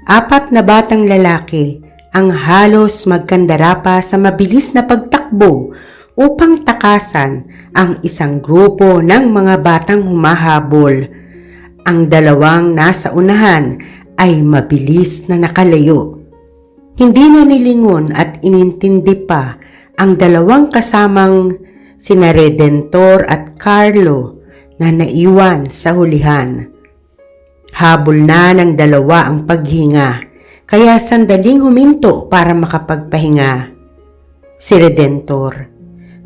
4 na batang lalaki ang halos magkandara pa sa mabilis na pagtakbo upang takasan ang isang grupo ng mga batang humahabol. Ang dalawang nasa unahan ay mabilis na nakalayo. Hindi na nilingon at inintindi pa ang dalawang kasamang sina Redentor at Carlo na naiwan sa hulihan. Habol na ng dalawa ang paghinga, kaya sandaling huminto para makapagpahinga. Si Redentor,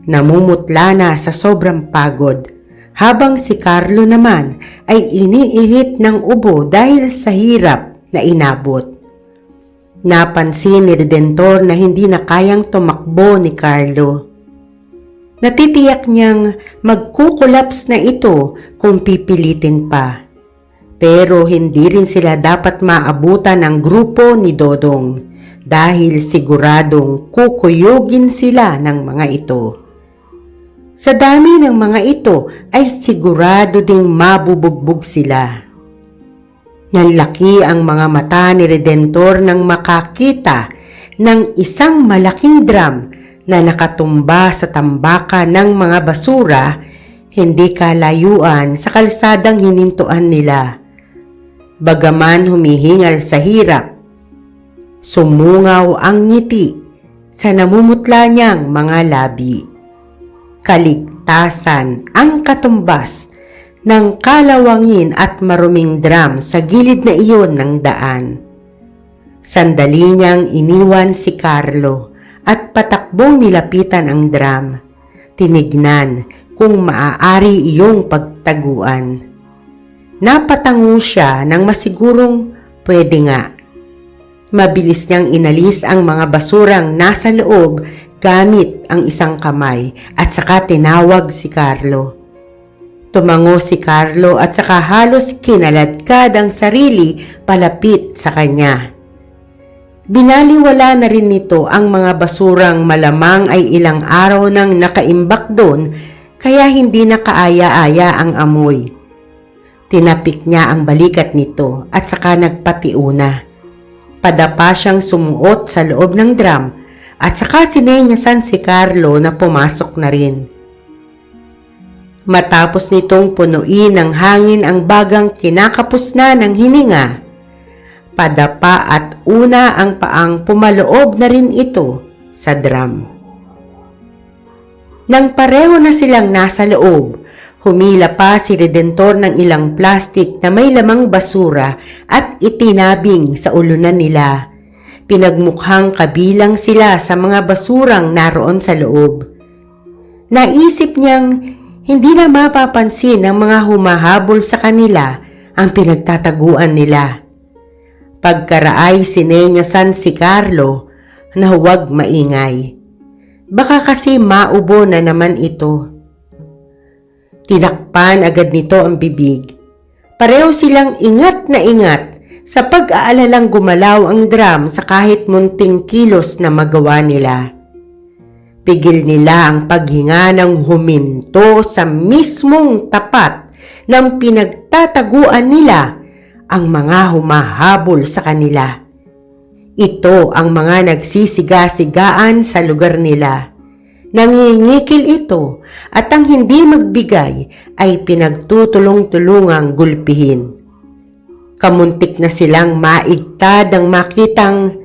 namumutla na sa sobrang pagod, habang si Carlo naman ay iniihit ng ubo dahil sa hirap na inabot. Napansin ni Redentor na hindi na kayang tumakbo ni Carlo. Natitiyak niyang magkukulaps na ito kung pipilitin pa. Pero hindi rin sila dapat maabutan ng grupo ni Dodong dahil siguradong kukuyugin sila ng mga ito. Sa dami ng mga ito ay sigurado ding mabubugbog sila. Nanlaki ang mga mata ni Redentor nang makakita ng isang malaking drum na nakatumba sa tambakan ng mga basura hindi kalayuan sa kalsadang hinintuan nila. Bagaman humihingal sa hirap, sumungaw ang ngiti sa namumutla niyang mga labi. Kaligtasan ang katumbas ng kalawangin at maruming drum sa gilid na iyon ng daan. Sandali niyang iniwan si Carlo at patakbong nilapitan ang drum. Tinignan kung maaari iyong pagtaguan. Napatango siya nang masigurong pwede nga. Mabilis niyang inalis ang mga basurang nasa loob gamit ang isang kamay at saka tinawag si Carlo. Tumango si Carlo at saka halos kinaladkad ang sarili palapit sa kanya. Binaliwala na rin nito ang mga basurang malamang ay ilang araw nang nakaimbak doon kaya hindi na kaaya-aya ang amoy. Tinapik niya ang balikat nito at saka nagpatiuna. Padapa siyang sumuot sa loob ng drum at saka sinenyasan si Carlo na pumasok na rin. Matapos nitong punuin ng hangin ang bagang kinakapos na ng hininga, padapa at una ang paang pumaloob na rin ito sa drum. Nang pareho na silang nasa loob, humila pa si Redentor ng ilang plastik na may lamang basura at itinabing sa ulunan nila. Pinagmukhang kabilang sila sa mga basurang naroon sa loob. Naisip niyang hindi na mapapansin ng mga humahabol sa kanila ang pinagtataguan nila. Pagkaraay sinenyasan si Carlo na huwag maingay. Baka kasi maubo na naman ito. Tinakpan agad nito ang bibig. Pareho silang ingat na ingat sa pag-aalalang gumalaw ang drum sa kahit munting kilos na magawa nila. Pigil nila ang paghinga ng huminto sa mismong tapat ng pinagtataguan nila ang mga humahabol sa kanila. Ito ang mga nagsisiga-sigaan sa lugar nila. Nangingikil ito at ang hindi magbigay ay pinagtutulong-tulungang gulpihin. Kamuntik na silang maigtad ang makitang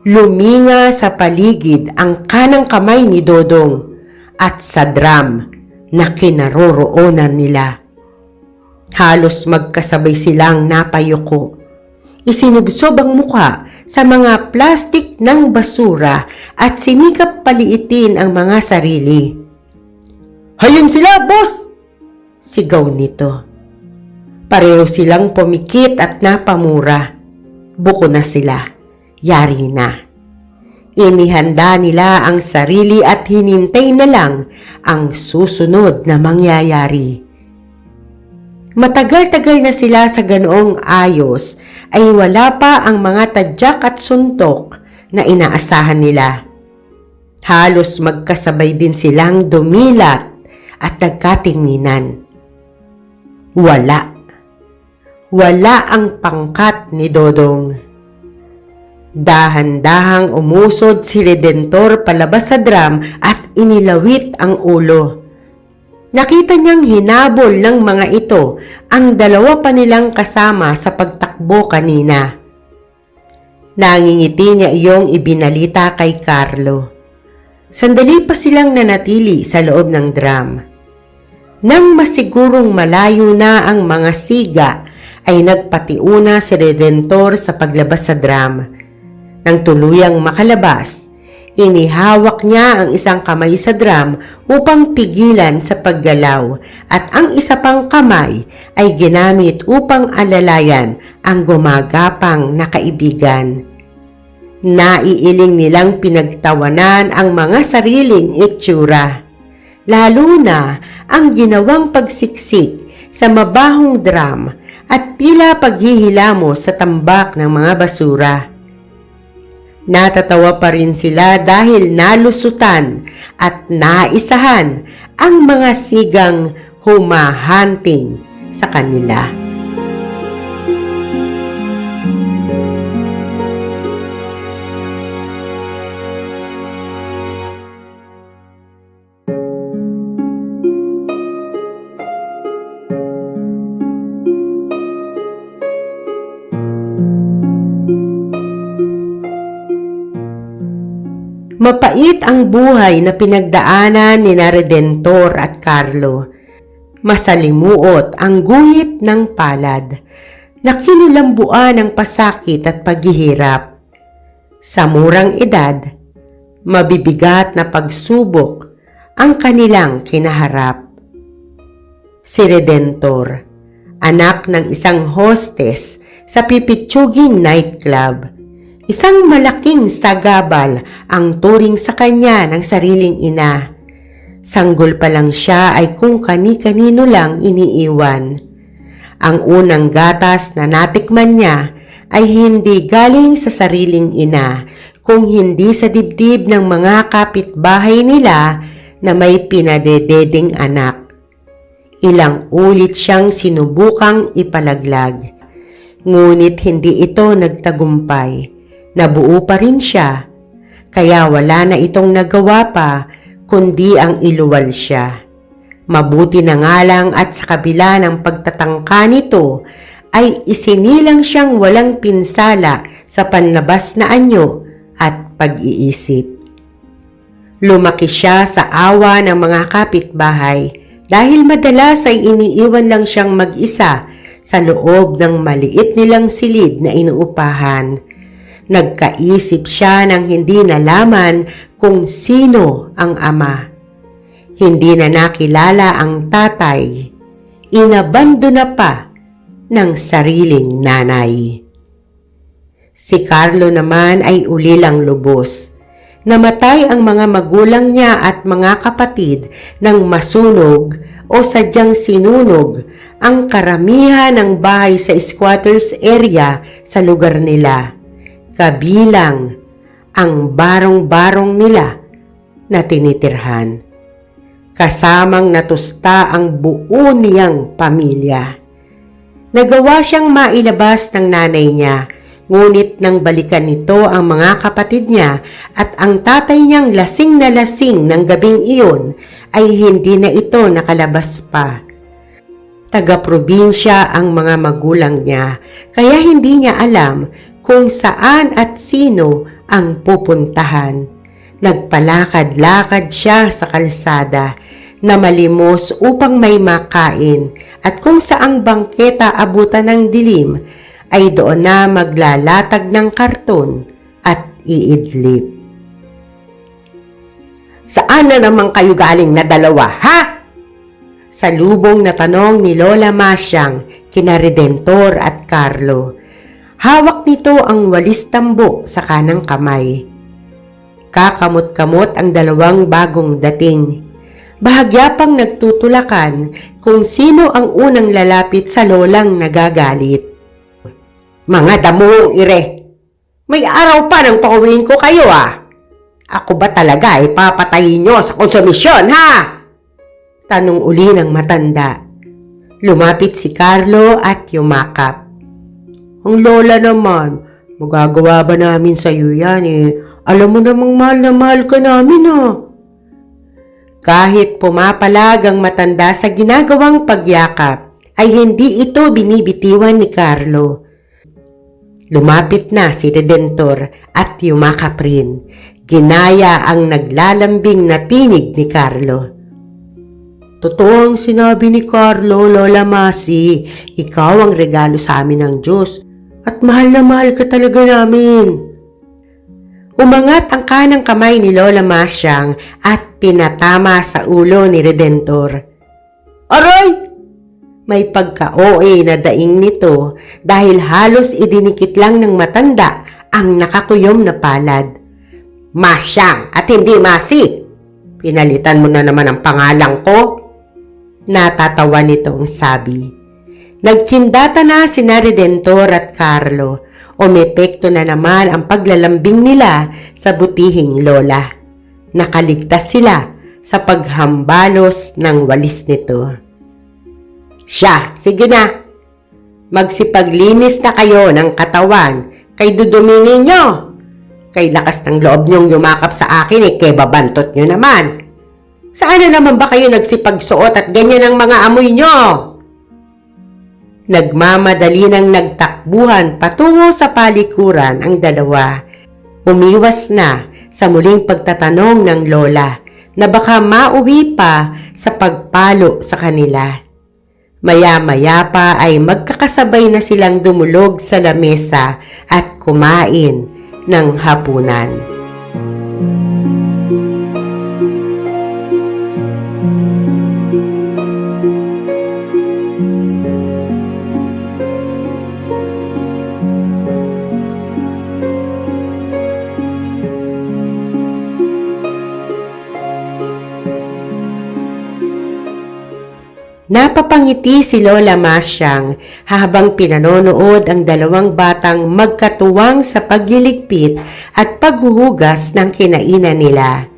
luminga sa paligid ang kanang kamay ni Dodong at sa drum na kinaroroonan nila. Halos magkasabay silang napayuko. Isinubsob ang mukha sa mga plastik ng basura at sinikap paliitin ang mga sarili. "Hayun sila, boss!" sigaw nito. Pareho silang pumikit at napamura. Buko na sila. Yari na. Inihanda nila ang sarili at hinintay na lang ang susunod na mangyayari. Matagal-tagal na sila sa ganoong ayos ay wala pa ang mga tadyak at suntok na inaasahan nila. Halos magkasabay din silang dumilat at nagkatinginan. Wala. Wala ang pangkat ni Dodong. Dahan-dahang umusod si Redentor palabas sa drum at inilawit ang ulo. Nakita niyang hinabol ng mga ito ang dalawa pa nilang kasama sa pagtakbo kanina. Nangingiti niya iyong ibinalita kay Carlo. Sandali pa silang nanatili sa loob ng drum. Nang masigurong malayo na ang mga siga, ay nagpatiuna si Redentor sa paglabas sa drum. Nang tuluyang makalabas, inihawak niya ang isang kamay sa drum upang pigilan sa paggalaw at ang isa pang kamay ay ginamit upang alalayan ang gumagapang na kaibigan. Naiiling nilang pinagtawanan ang mga sariling itsura, lalo na ang ginawang pagsiksik sa mabahong drum at tila paghihilamos sa tambak ng mga basura. Natatawa pa rin sila dahil nalusutan at naisahan ang mga sigang humahunting sa kanila. Mapait ang buhay na pinagdaanan ni Redentor at Carlo. Masalimuot ang guhit ng palad na kinulambuan ng pasakit at paghihirap. Sa murang edad, mabibigat na pagsubok ang kanilang kinaharap. Si Redentor, anak ng isang hostess sa pipitsuging nightclub. Isang malaking sagabal ang turing sa kanya ng sariling ina. Sanggol pa lang siya ay kung kani-kanino lang iniiwan. Ang unang gatas na natikman niya ay hindi galing sa sariling ina, kung hindi sa dibdib ng mga kapitbahay nila na may pinadededing anak. Ilang ulit siyang sinubukang ipalaglag, ngunit hindi ito nagtagumpay. Nabuo pa rin siya, kaya wala na itong nagawa pa kundi ang iluwal siya. Mabuti na nga lang at sa kabila ng pagtatangka nito ay isinilang siyang walang pinsala sa panlabas na anyo at pag-iisip. Lumaki siya sa awa ng mga kapitbahay dahil madalas ay iniiwan lang siyang mag-isa sa loob ng maliit nilang silid na inuupahan. Nagkaisip siya ng hindi nalaman kung sino ang ama. Hindi na nakilala ang tatay. Inabando na pa ng sariling nanay. Si Carlo naman ay ulilang lubos. Namatay ang mga magulang niya at mga kapatid nang masunog o sadyang sinunog ang karamihan ng bahay sa squatters area sa lugar nila. Kabilang ang barong-barong nila na tinitirhan. Kasamang natusta ang buo niyang pamilya. Nagawa siyang mailabas ng nanay niya, ngunit nang balikan nito ang mga kapatid niya at ang tatay niyang lasing na lasing ng gabing iyon, ay hindi na ito nakalabas pa. Taga-probinsya ang mga magulang niya, kaya hindi niya alam kung saan at sino ang pupuntahan. Nagpalakad-lakad siya sa kalsada na malimos upang may makain at kung saang bangketa abutan ng dilim ay doon na maglalatag ng karton at iidlip. "Saan na naman kayo galing na dalawa, ha?" Salubong na tanong ni Lola Masyang kina Redentor at Carlo. Hawak nito ang walis tambok sa kanang kamay. Kakamot-kamot ang dalawang bagong dating. Bahagya pang nagtutulakan kung sino ang unang lalapit sa lolang nagagalit. "Mga damong ire, may araw pa nang pauwiin ko kayo ah. Ako ba talaga ipapatayin nyo sa konsumisyon, ha?" Tanong uli ng matanda. Lumapit si Carlo at yumakap. "Ang lola naman, Magagawa ba namin sa iyo yan Alam mo namang mahal na mahal ka namin Kahit pumapalag ang matanda sa ginagawang pagyakap, ay hindi ito binibitiwan ni Carlo. Lumapit na si Redentor at yumakap rin. Ginaya ang naglalambing na tinig ni Carlo. Totoo ang sinabi ni Carlo, Lola Masi. Ikaw ang regalo sa amin ng Diyos at mahal na mahal ka talaga namin. Umangat ang kanang kamay ni Lola Masyang at pinatama sa ulo ni Redentor. Aray! May pagka-OA na daing nito dahil halos idinikit lang ng matanda ang nakakuyom na palad. Masyang at hindi Masi! Pinalitan mo na naman ang pangalan ko? Natatawa nitong sabi. Nagkindata na sina Redentor at Carlo. Umepekto na naman ang paglalambing nila sa butihing lola. Nakaligtas sila sa paghambalos ng walis nito. Siya, sige na. Magsipaglinis na kayo ng katawan kay dudumingin nyo. Kay lakas ng loob nyong yumakap sa akin kebabantot nyo naman. Saan na naman ba kayo nagsipagsuot at ganyan ang mga amoy nyo? Nagmamadali ng nagtakbuhan patungo sa palikuran ang dalawa. Umiwas na sa muling pagtatanong ng lola na baka mauwi pa sa pagpalo sa kanila. Maya-maya pa ay magkakasabay na silang dumulog sa lamesa at kumain ng hapunan. Napapangiti si Lola Masyang habang pinanonood ang dalawang batang magkatuwang sa pagliligpit at paghuhugas ng kinainan nila.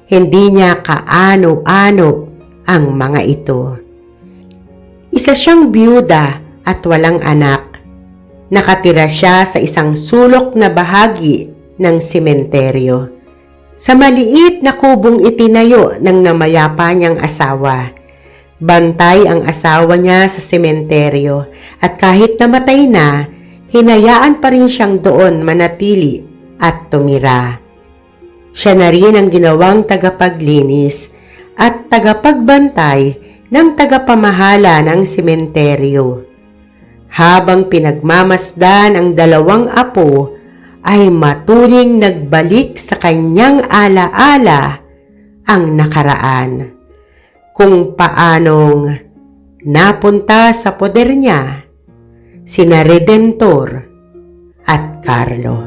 Hindi niya kaano-ano ang mga ito. Isa siyang byuda at walang anak. Nakatira siya sa isang sulok na bahagi ng sementeryo. Sa maliit na kubong itinayo ng namayapa niyang asawa. Bantay ang asawa niya sa sementeryo at kahit namatay na, hinayaan pa rin siyang doon manatili at tumira. Siya na rin ang ginawang tagapaglinis at tagapagbantay ng tagapamahala ng sementeryo. Habang pinagmamasdan ang dalawang apo, ay matuling nagbalik sa kanyang alaala ang nakaraan. Kung paanong napunta sa poder niya sina Redentor at Carlo.